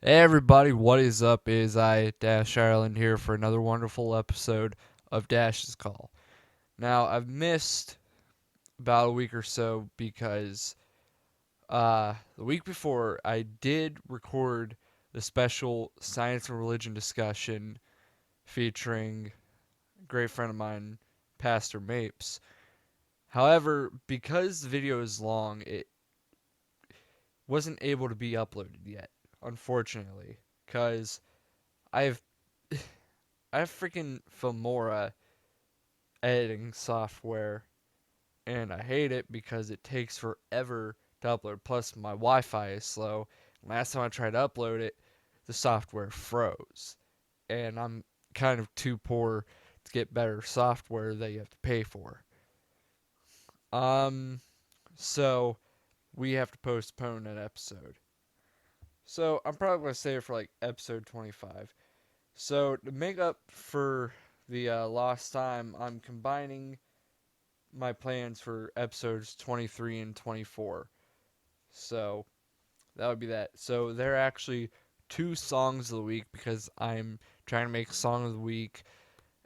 Hey everybody, what is up? Is I Dash Ireland here for another wonderful episode of Dash's Call. Now I've missed about a week or so because the week before I did record the special science and religion discussion featuring a great friend of mine, Pastor Mapes. However, because the video is long, it wasn't able to be uploaded yet, unfortunately, because I've I have freaking Filmora editing software, and I hate it because it takes forever to upload. Plus, my Wi Fi is slow. Last time I tried to upload it, the software froze. And I'm kind of too poor to get better software that you have to pay for. Um, so we have to postpone that episode. So I'm probably going to save it for like episode 25. So to make up for the lost time, I'm combining my plans for episodes 23 and 24. So that would be that. So they're actually two songs of the week because I'm trying to make song of the week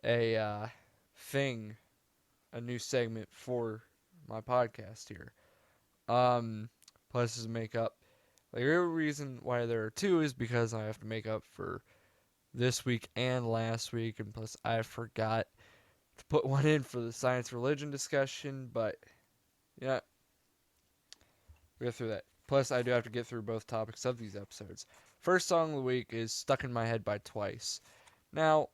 a thing, a new segment for my podcast here. Um, plus to make up. The real reason why there are two is because I have to make up for this week and last week, and plus I forgot to put one in for the science religion discussion, but yeah, we'll get through that. Plus, I do have to get through both topics of these episodes. First song of the week is Stuck in My Head by Twice. Now,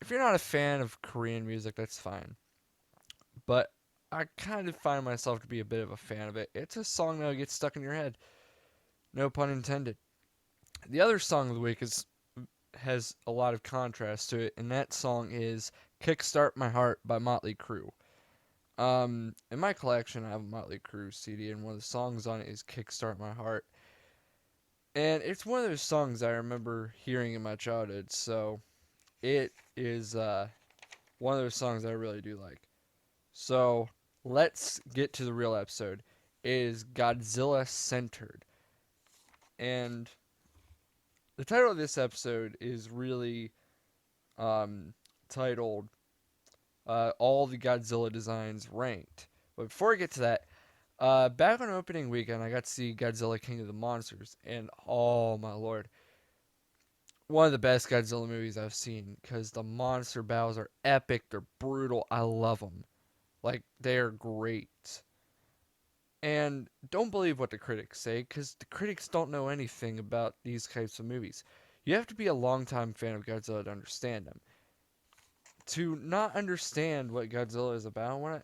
if you're not a fan of Korean music, that's fine. But I kind of find myself to be a bit of a fan of it. It's a song that gets stuck in your head. No pun intended. The other song of the week has a lot of contrast to it, and that song is Kickstart My Heart by Motley Crue. In my collection, I have a Motley Crue CD, and one of the songs on it is "Kickstart My Heart," and it's one of those songs I remember hearing in my childhood. So it is one of those songs I really do like. So let's get to the real episode. It is Godzilla centered, and the title of this episode is really um, titled "All the Godzilla Designs Ranked." But before I get to that, back on opening weekend, I got to see Godzilla King of the Monsters, and oh my lord, one of the best Godzilla movies I've seen because the monster battles are epic, they're brutal, I love them. Like, they're great. And don't believe what the critics say because the critics don't know anything about these types of movies. You have to be a longtime fan of Godzilla to understand them. To not understand what Godzilla is about,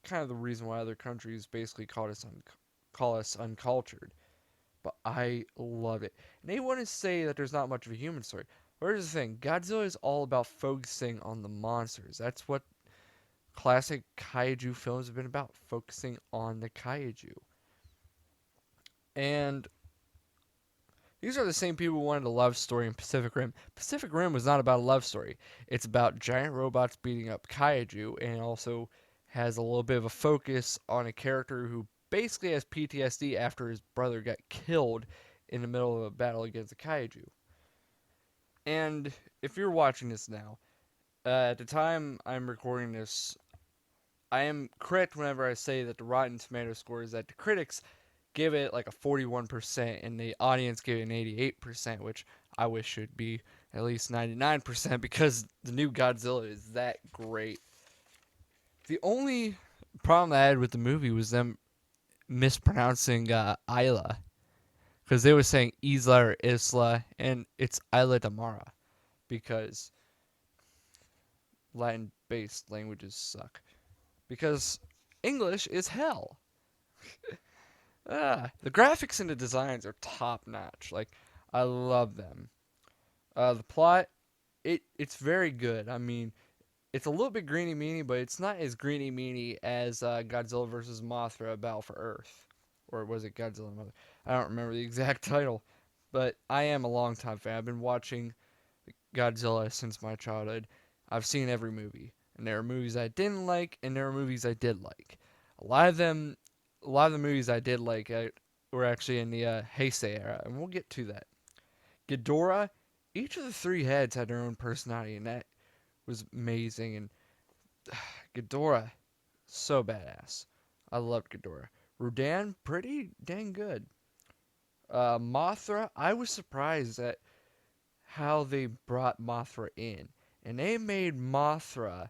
kind of the reason why other countries basically call us uncultured. But I love it. And they want to say that there's not much of a human story. But here's the thing: Godzilla is all about focusing on the monsters. That's what classic kaiju films have been about, focusing on the kaiju. And these are the same people who wanted a love story in Pacific Rim. Pacific Rim was not about a love story. It's about giant robots beating up kaiju, and also has a little bit of a focus on a character who basically has PTSD after his brother got killed in the middle of a battle against a kaiju. And if you're watching this now, at the time I'm recording this, I am correct whenever I say that the Rotten Tomato score is that the critics give it like a 41% and the audience gave it an 88%, which I wish should be at least 99% because the new Godzilla is that great. The only problem I had with the movie was them mispronouncing Isla because they were saying Isla or Isla and it's Isla de Mara because Latin based languages suck. Because English is hell. The graphics and the designs are top notch. Like, I love them. The plot, it's very good. I mean, it's a little bit greeny meany, but it's not as greeny meany as Godzilla vs. Mothra Battle for Earth. Or was it Godzilla and Mothra? I don't remember the exact title. But I am a longtime fan. I've been watching Godzilla since my childhood. I've seen every movie. And there are movies I didn't like, and there are movies I did like. A lot of them, a lot of the movies I did like were actually in the Heisei era, and we'll get to that. Ghidorah, each of the three heads had their own personality, and that was amazing. And Ghidorah, so badass. I loved Ghidorah. Rodan, pretty dang good. Mothra, I was surprised at how they brought Mothra in, and they made Mothra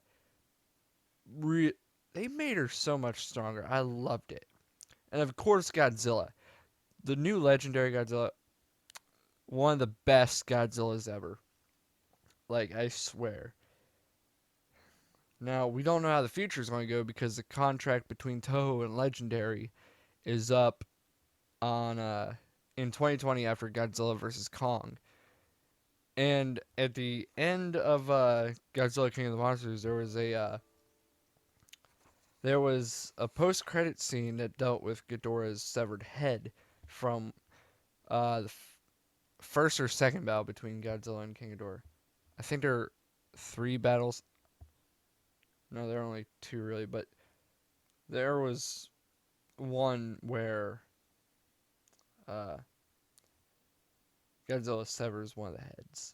re- they made her so much stronger. I loved it. And of course, Godzilla, the new legendary Godzilla, one of the best Godzillas ever. Like, I swear. Now, we don't know how the future is going to go because the contract between Toho and Legendary is up on in 2020 after Godzilla vs Kong. And at the end of Godzilla King of the Monsters, there was a post-credit scene that dealt with Ghidorah's severed head from the first or second battle between Godzilla and King Ghidorah. I think there are three battles. No, there are only two really, but there was one where uh, Godzilla severs one of the heads.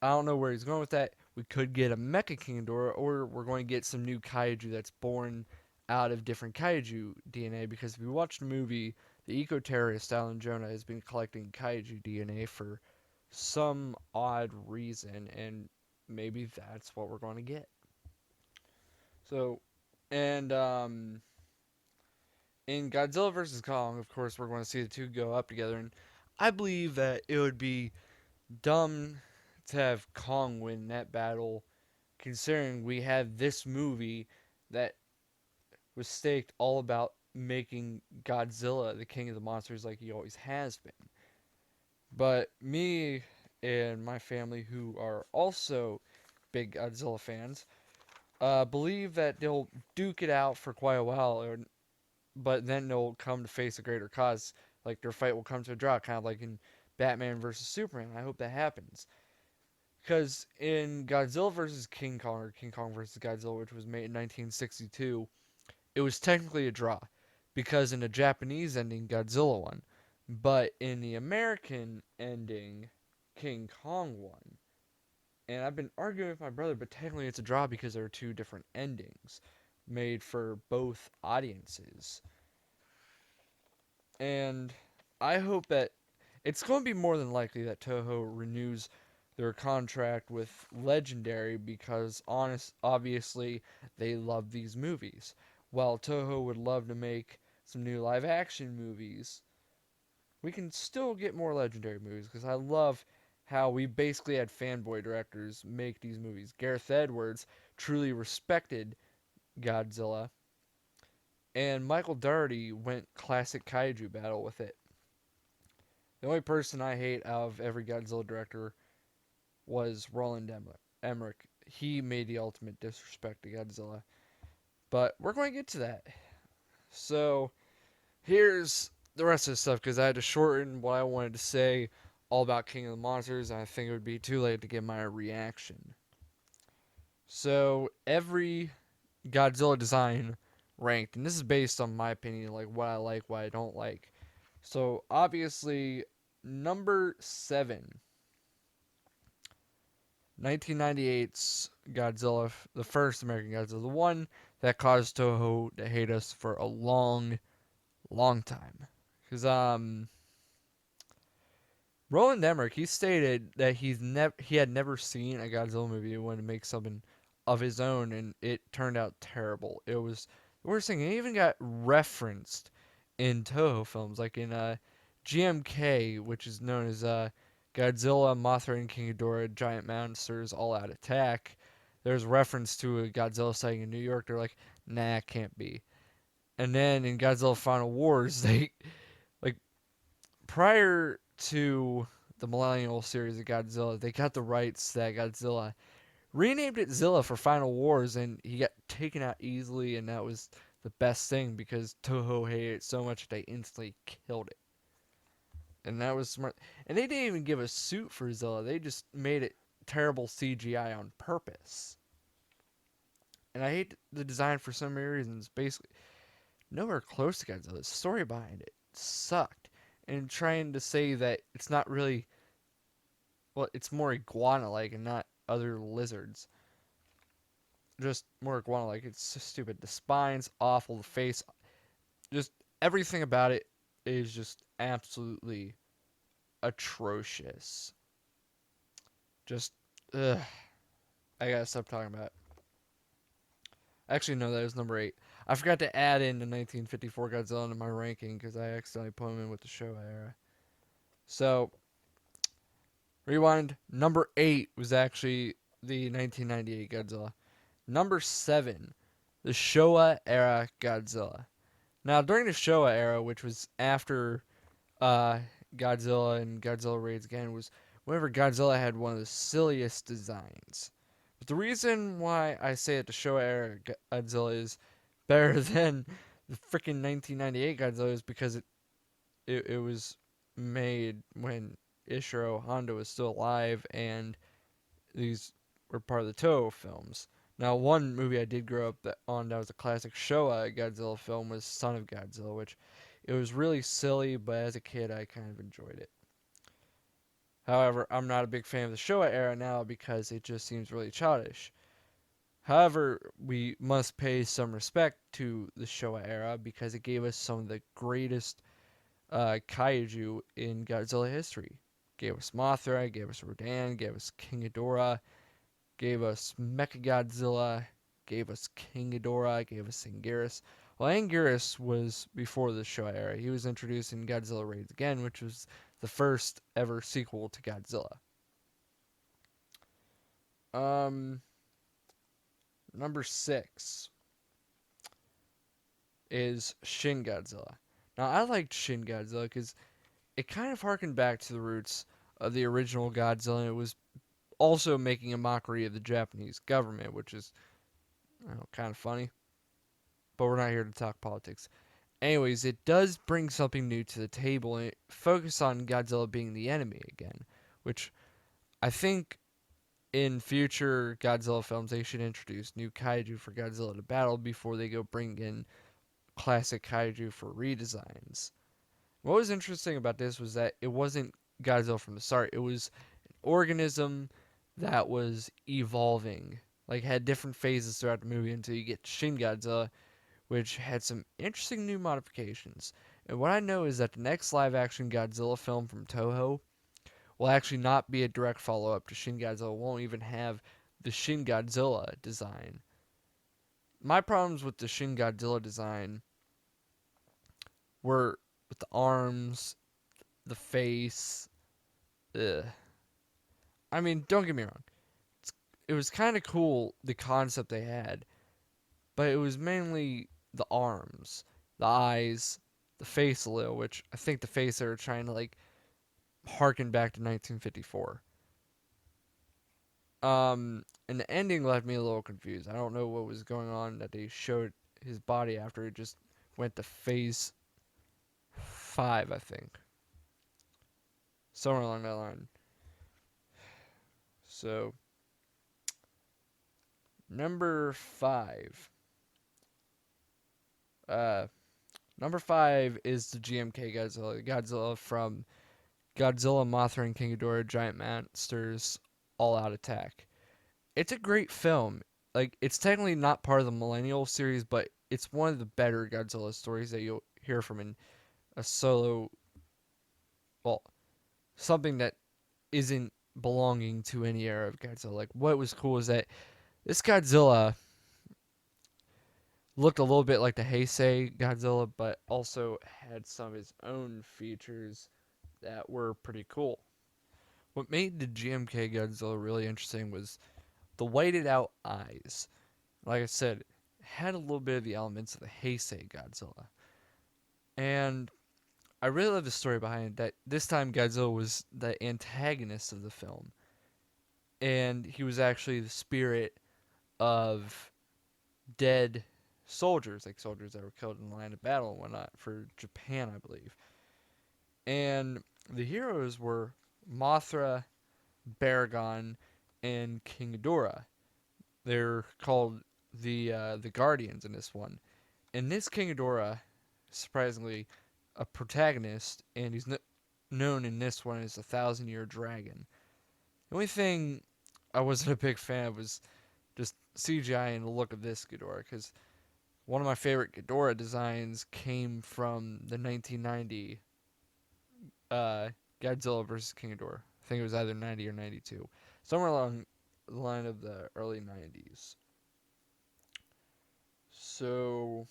I don't know where he's going with that. We could get a Mecha King Ghidorah, or we're going to get some new kaiju that's born out of different kaiju DNA. Because if you watch the movie, the eco-terrorist Alan Jonah has been collecting kaiju DNA for some odd reason, and maybe that's what we're going to get. So, and in Godzilla vs Kong, of course, we're going to see the two go up together, and I believe that it would be dumb to have Kong win that battle, considering we have this movie that was staked all about making Godzilla the king of the monsters like he always has been. But me and my family, who are also big Godzilla fans, believe that they'll duke it out for quite a while, but then they'll come to face a greater cause. Like their fight will come to a draw, kind of like in Batman versus Superman. I hope that happens. Because in Godzilla vs. King Kong, or King Kong vs. Godzilla, which was made in 1962, it was technically a draw. Because in the Japanese ending, Godzilla won. But in the American ending, King Kong won. And I've been arguing with my brother, but technically it's a draw because there are two different endings made for both audiences. And I hope that it's going to be more than likely that Toho renews their contract with Legendary because obviously they love these movies. While Toho would love to make some new live action movies, we can still get more Legendary movies because I love how we basically had fanboy directors make these movies. Gareth Edwards truly respected Godzilla, and Michael Dougherty went classic kaiju battle with it. The only person I hate out of every Godzilla director was Roland Emmerich. He made the ultimate disrespect to Godzilla. But we're going to get to that. So here's the rest of the stuff because I had to shorten what I wanted to say all about King of the Monsters. And I think it would be too late to get my reaction. So every Godzilla design ranked, and this is based on my opinion, like what I don't like. So obviously, number 7, 1998's Godzilla, the first American Godzilla, the one that caused Toho to hate us for a long, long time. Because Roland Emmerich, he stated that he had never seen a Godzilla movie and wanted to make something of his own, and it turned out terrible. It was the worst thing. It even got referenced in Toho films, like in GMK, which is known as Godzilla, Mothra, and King Ghidorah, Giant Monsters All Out Attack. There's reference to a Godzilla sighting in New York. They're like, nah, it can't be. And then in Godzilla Final Wars, they like prior to the Millennial series of Godzilla, they got the rights to that Godzilla, renamed it Zilla for Final Wars, and he got taken out easily, and that was the best thing because Toho hated it so much that they instantly killed it. And that was smart. And they didn't even give a suit for Zilla. They just made it terrible CGI on purpose. And I hate the design for so many reasons. Basically, nowhere close to Godzilla. The story behind it sucked. And trying to say that it's not really well, it's more iguana-like and not other lizards. Just more iguana-like. It's so stupid. The spine's awful. The face, just everything about it is just absolutely atrocious. Just, ugh. I gotta stop talking about it. Actually, no, that was number 8. I forgot to add in the 1954 Godzilla into my ranking because I accidentally put him in with the Showa era. So, rewind. Number 8 was actually the 1998 Godzilla. Number 7, the Showa era Godzilla. Now, during the Showa era, which was after uh, Godzilla and Godzilla Raids Again, was whenever Godzilla had one of the silliest designs. But the reason why I say that the Showa era Godzilla is better than the freaking 1998 Godzilla is because it was made when Ishiro Honda was still alive, and these were part of the Toho films. Now, one movie I did grow up on that was a classic Showa Godzilla film was Son of Godzilla, which it was really silly, but as a kid I kind of enjoyed it. However, I'm not a big fan of the Showa era now because it just seems really childish. However, we must pay some respect to the Showa era because it gave us some of the greatest kaiju in Godzilla history. Gave us Mothra, gave us Rodan, gave us King Ghidorah, gave us Mechagodzilla, gave us King Ghidorah, gave us Anguirus. Well, Anguirus was before the Showa era. He was introduced in Godzilla Raids Again, which was the first ever sequel to Godzilla. Um, Number 6 is Shin Godzilla. Now, I liked Shin Godzilla because it kind of harkened back to the roots of the original Godzilla, and it was also making a mockery of the Japanese government, which is kind of funny. But we're not here to talk politics. Anyways, it does bring something new to the table, and it focuses on Godzilla being the enemy again, which I think in future Godzilla films they should introduce new kaiju for Godzilla to battle before they go bring in classic kaiju for redesigns. What was interesting about this was that it wasn't Godzilla from the start. It was an organism that was evolving, like had different phases throughout the movie until you get Shin Godzilla, which had some interesting new modifications. And what I know is that the next live action Godzilla film from Toho will actually not be a direct follow up to Shin Godzilla. It won't even have the Shin Godzilla design. My problems with the Shin Godzilla design were with the arms, the face. Ugh. I mean, don't get me wrong. It was kind of cool, the concept they had, but it was mainly the arms, the eyes, the face a little, which I think the face they were trying to like harken back to 1954. And the ending left me a little confused. I don't know what was going on that they showed his body after it just went to phase 5, I think. Somewhere along that line. So, number 5. Uh, Number 5 is the GMK Godzilla. Godzilla from Godzilla, Mothra, and King Ghidorah Giant Monsters All Out Attack. It's a great film. Like, it's technically not part of the Millennial series, but it's one of the better Godzilla stories that you'll hear from in a solo, well, something that isn't belonging to any era of Godzilla. Like, what was cool is that this Godzilla looked a little bit like the Heisei Godzilla, but also had some of his own features that were pretty cool. What made the GMK Godzilla really interesting was the whited out eyes. Like I said, it had a little bit of the elements of the Heisei Godzilla. And I really love the story behind it, that this time Godzilla was the antagonist of the film. And he was actually the spirit of dead soldiers, like soldiers that were killed in the line of battle and whatnot, for Japan, I believe. And the heroes were Mothra, Baragon, and King Ghidorah. They're called the Guardians in this one. And this King Ghidorah, surprisingly, a protagonist, and he's known in this one as the 1,000-Year Dragon. The only thing I wasn't a big fan of was just CGI and the look of this Ghidorah, because one of my favorite Ghidorah designs came from the 1990 uh, Godzilla vs. King Ghidorah. I think it was either 90 or 92. Somewhere along the line of the early 90s. So,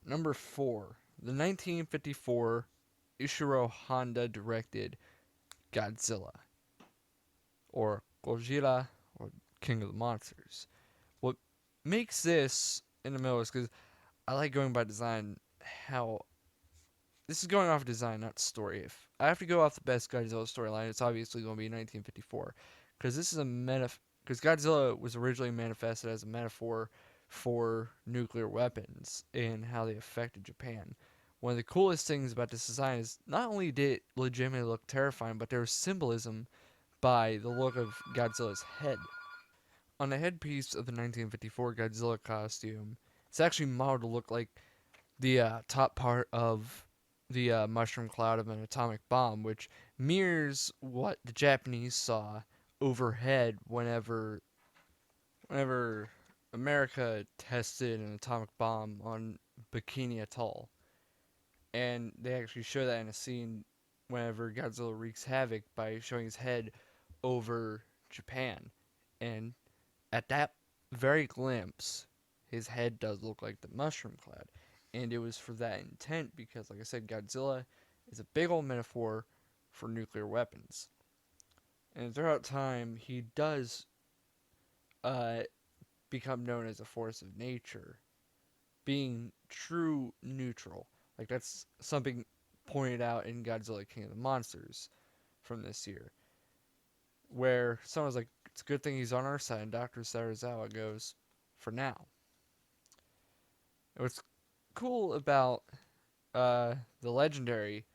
number 4. The 1954 Ishiro Honda directed Godzilla, or Godzilla, or King of the Monsters. What makes this in the middle is because I like going by design. How this is going off design, not story. If I have to go off the best Godzilla storyline, it's obviously going to be 1954, because this is a because Godzilla was originally manifested as a metaphor for nuclear weapons and how they affected Japan. One of the coolest things about this design is not only did it legitimately look terrifying, but there was symbolism by the look of Godzilla's head. On the headpiece of the 1954 Godzilla costume, it's actually modeled to look like the top part of the mushroom cloud of an atomic bomb, which mirrors what the Japanese saw overhead whenever America tested an atomic bomb on Bikini Atoll. And they actually show that in a scene whenever Godzilla wreaks havoc by showing his head over Japan. And at that very glimpse, his head does look like the mushroom cloud. And it was for that intent because, like I said, Godzilla is a big old metaphor for nuclear weapons. And throughout time, he does uh, become known as a force of nature, being true neutral. Like, that's something pointed out in Godzilla King of the Monsters from this year, where someone's like, it's a good thing he's on our side, and Dr. Sarazawa goes, for now. What's cool about the legendary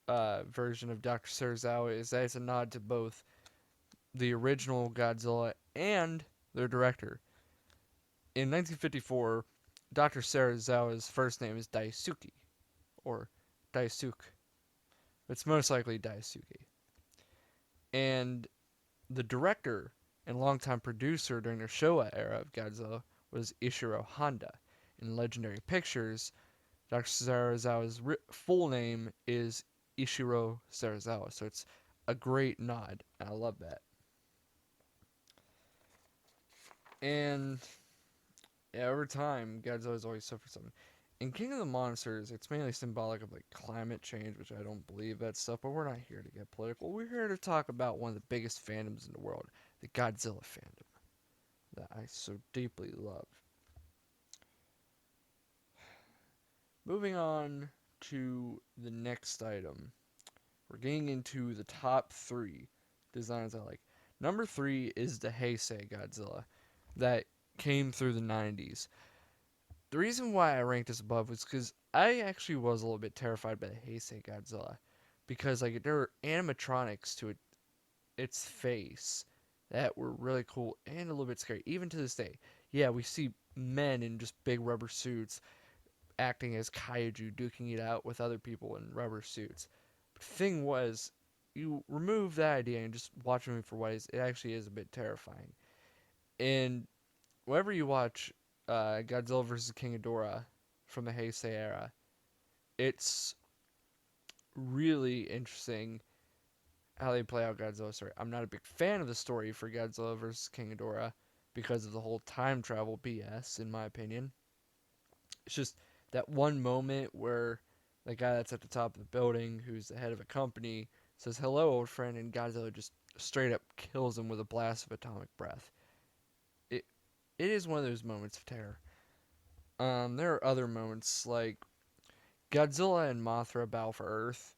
version of Dr. Sarazawa is that it's a nod to both the original Godzilla and their director. In 1954, Dr. Sarazawa's first name is Daisuke, or Daisuke. It's most likely Daisuke. And the director and longtime producer during the Showa era of Godzilla was Ishiro Honda. In Legendary Pictures, Dr. Sarazawa's full name is Ishiro Sarazawa, so it's a great nod, and I love that. And yeah, over time, Godzilla's always suffered something. In King of the Monsters, it's mainly symbolic of like climate change, which I don't believe that stuff, but we're not here to get political. We're here to talk about one of the biggest fandoms in the world, the Godzilla fandom, that I so deeply love. Moving on to the next item. We're getting into the top 3 designs I like. Number 3 is the Heisei Godzilla that came through the 90s. The reason why I ranked this above was because I actually was a little bit terrified by the Heisei Godzilla, because like there were animatronics to its face that were really cool and a little bit scary, even to this day. Yeah, we see men in just big rubber suits acting as kaiju, duking it out with other people in rubber suits. But the thing was, you remove that idea and just watch the movie for what it is. It actually is a bit terrifying. And whenever you watch Godzilla vs. King Ghidorah from the Heisei era, it's really interesting how they play out Godzilla's story. I'm not a big fan of the story for Godzilla vs. King Ghidorah because of the whole time travel BS, in my opinion. It's just that one moment where the guy that's at the top of the building, who's the head of a company, says, "Hello, old friend," and Godzilla just straight up kills him with a blast of atomic breath. It it is one of those moments of terror. There are other moments like Godzilla and Mothra Battle for Earth.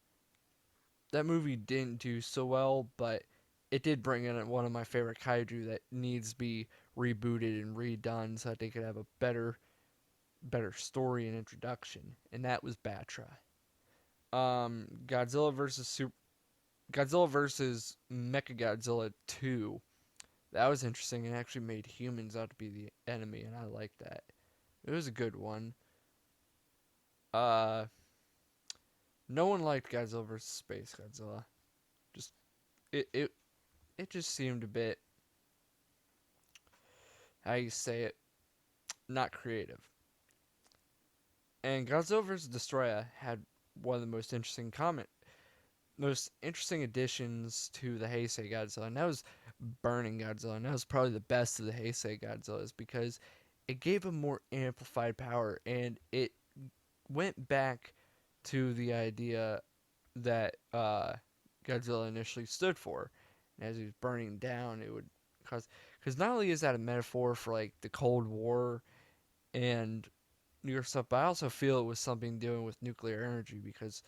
That movie didn't do so well, but it did bring in one of my favorite kaiju that needs to be rebooted and redone so that they could have a better story and introduction, and that was Batra. Godzilla versus Mechagodzilla 2. That was interesting and actually made humans out to be the enemy, and I like that. It was a good one. Uh, No one liked Godzilla vs. Space Godzilla. Just it it it just seemed a bit, how you say it, not creative. And Godzilla vs. Destroyer had one of the most interesting additions to the Heisei Godzilla, and that was Burning Godzilla, and that was probably the best of the Heisei Godzillas because it gave him more amplified power, and it went back to the idea that Godzilla initially stood for. And as he was burning down, it would cause, because not only is that a metaphor for like the Cold War and nuclear stuff, but I also feel it was something doing with nuclear energy because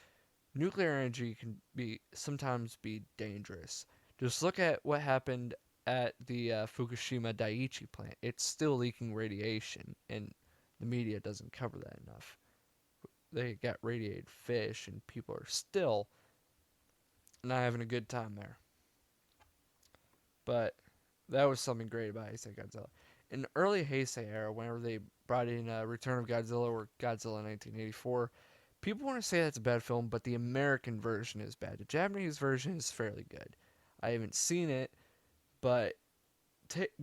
nuclear energy can be sometimes be dangerous. Just look at what happened at the Fukushima Daiichi plant. It's still leaking radiation, and the media doesn't cover that enough. They got radiated fish, and people are still not having a good time there. But that was something great about Heisei Godzilla. In the early Heisei era, whenever they brought in Return of Godzilla or Godzilla 1984, people want to say that's a bad film, but the American version is bad. The Japanese version is fairly good. I haven't seen it, but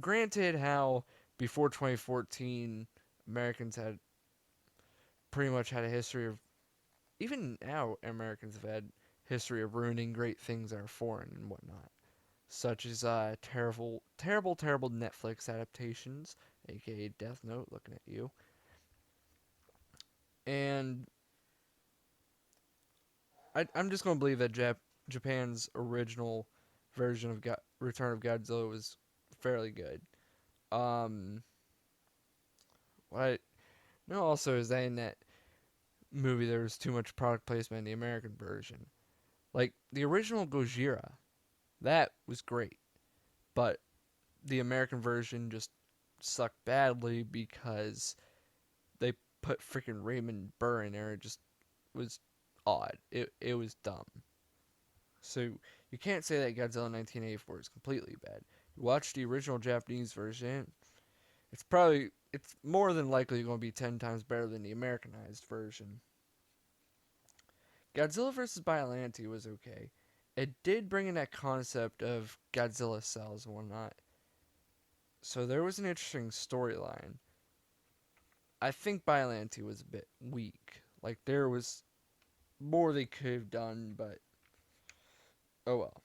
granted, how before 2014, Americans had pretty much had a history of, even now, Americans have had history of ruining great things that are foreign and whatnot, such as terrible Netflix adaptations, aka Death Note, looking at you, and I'm just gonna believe that Japan's original version of Return of Godzilla was fairly good. Um, what I know also is that in that movie there was too much product placement in the American version. Like the original Gojira, that was great, but the American version just sucked badly because they put freaking Raymond Burr in there. It just was odd. It was dumb. So you can't say that Godzilla 1984 is completely bad. You watch the original Japanese version, it's more than likely going to be 10 times better than the Americanized version. Godzilla vs. Biollante was okay. It did bring in that concept of Godzilla cells and whatnot. So there was an interesting storyline. I think Biollante was a bit weak. Like there was more they could have done, but oh well.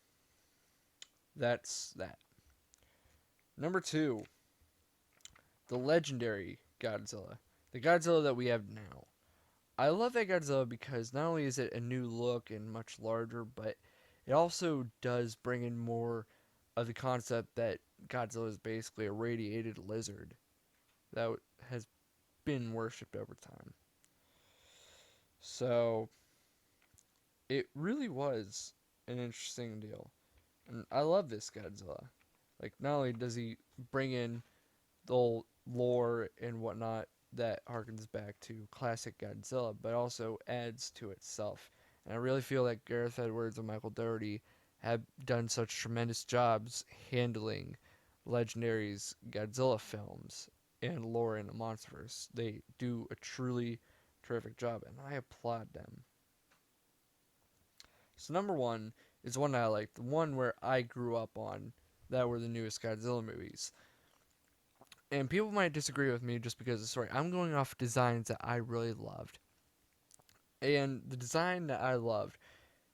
That's that. Number two, the legendary Godzilla. The Godzilla that we have now. I love that Godzilla because not only is it a new look and much larger, but it also does bring in more of the concept that Godzilla is basically a radiated lizard that has been worshipped over time. So it really was an interesting deal. And I love this Godzilla. Like, not only does he bring in the old lore and whatnot that harkens back to classic Godzilla, but also adds to itself. And I really feel like Gareth Edwards and Michael Dougherty have done such tremendous jobs handling Legendary's Godzilla films and lore in the MonsterVerse. They do a truly terrific job, and I applaud them. So number one is one that I like, the one where I grew up on, that were the newest Godzilla movies. And people might disagree with me just because of the story. I'm going off designs that I really loved. And the design that I loved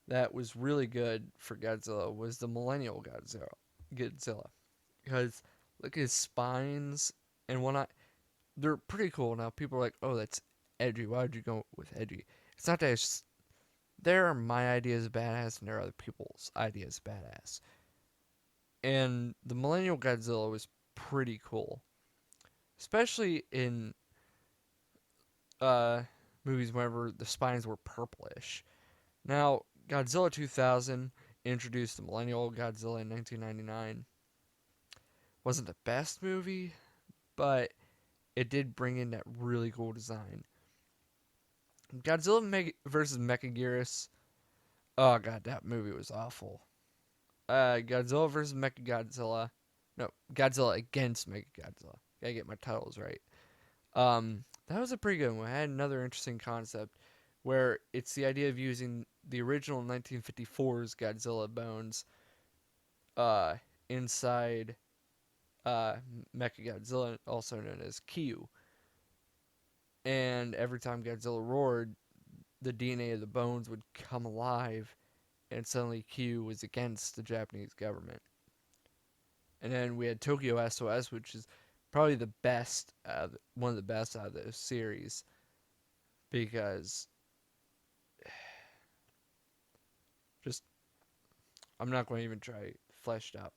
that was really good for Godzilla was the Millennial Godzilla. Because look at his spines and whatnot. They're pretty cool. Now people are like, oh, that's edgy. Why would you go with edgy? It's not that it's, there are my ideas of badass and there are other people's ideas of badass. And the Millennial Godzilla was pretty cool. Especially in uh, movies whenever the spines were purplish. Now, Godzilla 2000 introduced the Millennial Godzilla in 1999. Wasn't the best movie, but it did bring in that really cool design. Godzilla versus Mechagodzilla. Oh god, that movie was awful. Godzilla versus Mechagodzilla. No, Godzilla against Mechagodzilla. Gotta get my titles right. That was a pretty good one. It had another interesting concept where it's the idea of using the original 1954's Godzilla bones uh, inside uh, Mechagodzilla, also known as Q. And every time Godzilla roared, the DNA of the bones would come alive, and suddenly Q was against the Japanese government. And then we had Tokyo SOS, which is probably the best, one of the best out of this series, because just I'm not going to even try fleshed out.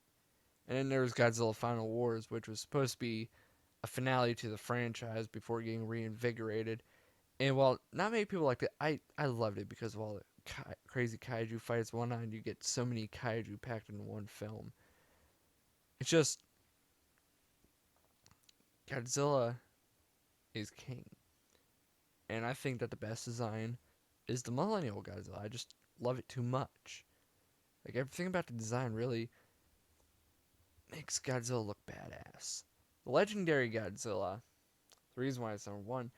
And then there was Godzilla Final Wars, which was supposed to be a finale to the franchise before getting reinvigorated. And while not many people liked it, I loved it because of all the crazy kaiju fights. One night you get so many kaiju packed in one film. It's just Godzilla is king, and I think that the best design is the Millennial Godzilla. I just love it too much. Like everything about the design really makes Godzilla look badass. The Legendary Godzilla, the reason why it's number one,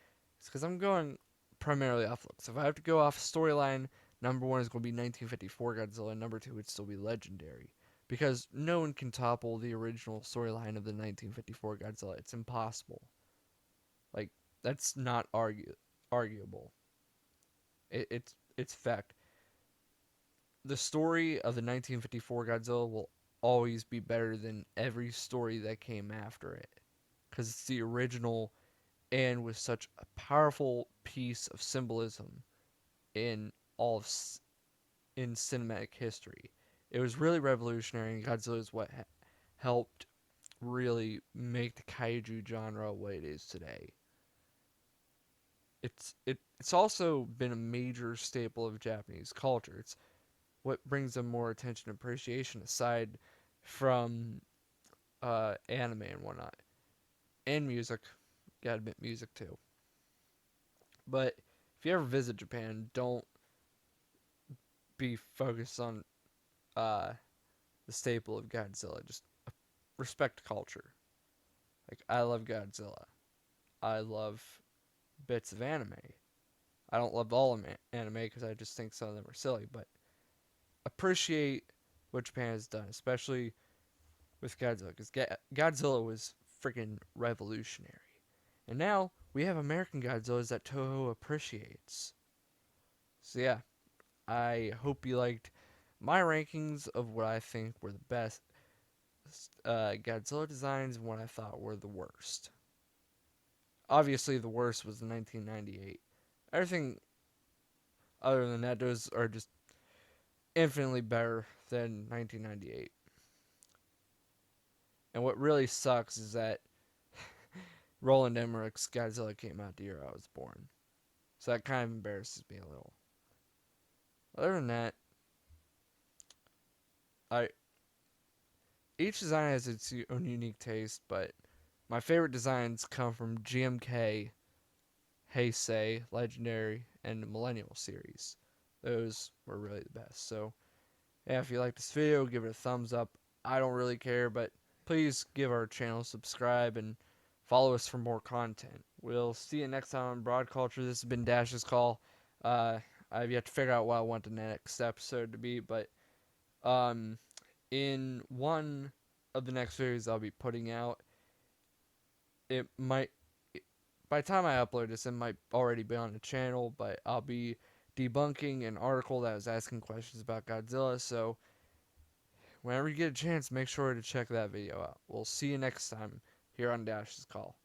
is because I'm going primarily off looks. If I have to go off storyline, number one is going to be 1954 Godzilla, number two would still be Legendary. Because no one can topple the original storyline of the 1954 Godzilla. It's impossible. Like, that's not arguable. It's fact. The story of the 1954 Godzilla will always be better than every story that came after it. Because it's the original and with such a powerful piece of symbolism in all of in cinematic history. It was really revolutionary, and Godzilla is what helped really make the kaiju genre what it is today. It's also been a major staple of Japanese culture. It's what brings them more attention and appreciation aside from anime and whatnot, and music. Gotta admit, music too. But if you ever visit Japan, don't be focused on uh, the staple of Godzilla. Just respect culture. Like I love Godzilla. I love bits of anime. I don't love all of anime because I just think some of them are silly, but appreciate what Japan has done, especially with Godzilla, because Godzilla was freaking revolutionary. And now we have American Godzillas that Toho appreciates. So yeah, I hope you liked my rankings of what I think were the best Godzilla designs and what I thought were the worst. Obviously, the worst was 1998. Everything other than that, those are just infinitely better than 1998. And what really sucks is that Roland Emmerich's Godzilla came out the year I was born. So that kind of embarrasses me a little. Other than that, I each design has its own unique taste, but my favorite designs come from GMK, Heisei, Legendary, and the Millennial series. Those were really the best. So, yeah, if you like this video, give it a thumbs up. I don't really care, but please give our channel a subscribe and follow us for more content. We'll see you next time on Broad Culture. This has been Dash's Call. I've yet to figure out what I want the next episode to be, but in one of the next videos I'll be putting out, it might, by the time I upload this, it might already be on the channel, but I'll be debunking an article that was asking questions about Godzilla, so whenever you get a chance, make sure to check that video out. We'll see you next time here on Dash's Call.